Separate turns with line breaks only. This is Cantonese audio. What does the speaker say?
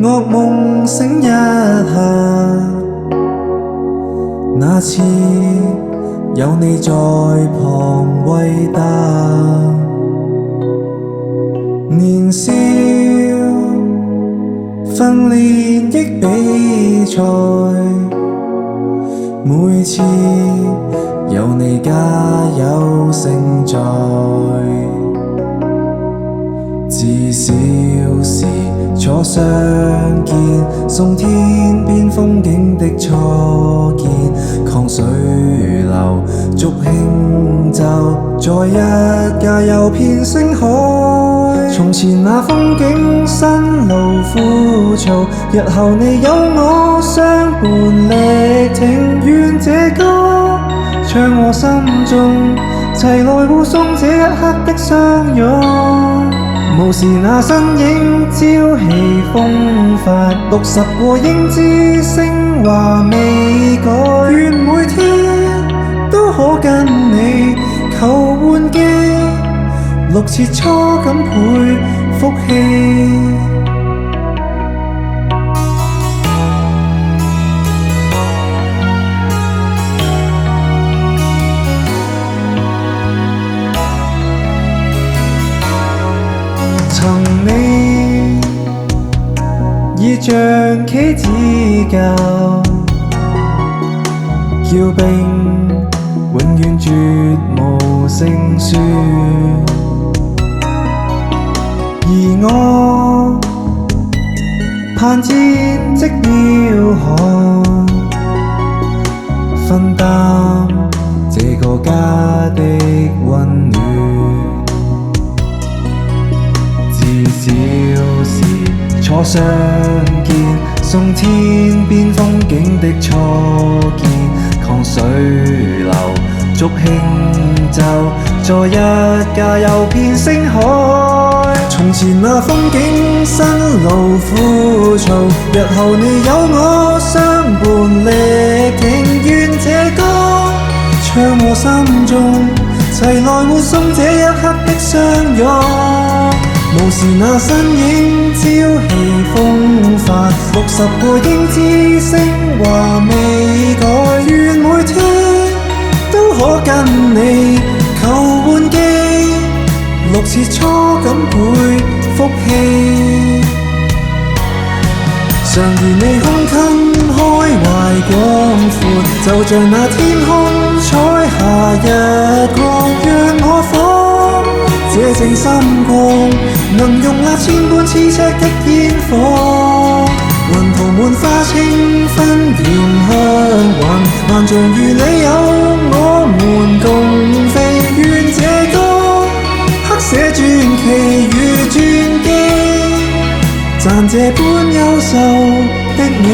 噩夢醒一下，那次有你在旁偉大。年少訓練的比賽，每次有你加油勝在。自小時初相見，送天邊風景的初見，抗水流逐輕舟，在一架遊遍星海。從前那風景辛勞枯燥，日後你有我相伴力挺，願這歌唱我心中，齊來護送這一刻的相擁。無視那身影朝氣風發，60過英姿升華未改，願每天都可跟你求換機，6次初感倍福氣。曾你以象棋指教，叫兵永遠絕無勝算，而我攀戰績彪悍，分擔這個家的溫暖。自小時初相見，送天邊風景的初見，抗水流逐輕舟，在一架遊遍星海。從前那風景辛勞枯燥，日後你有我相伴力挺，願這歌唱我心中，齊來護送這一刻的相擁。無視那身影朝氣風發，60過英姿升華未改，願每天都可跟你求換機，6次初感倍福氣。常如你胸襟開懷廣闊，就像那天空彩霞日光，讓我仿這正心光，能容納千般痴赤的煙火。雲圖滿花清芬甜香雲，萬象如你有我們共飛，願這歌刻寫傳奇如傳記，讚這般優秀的你。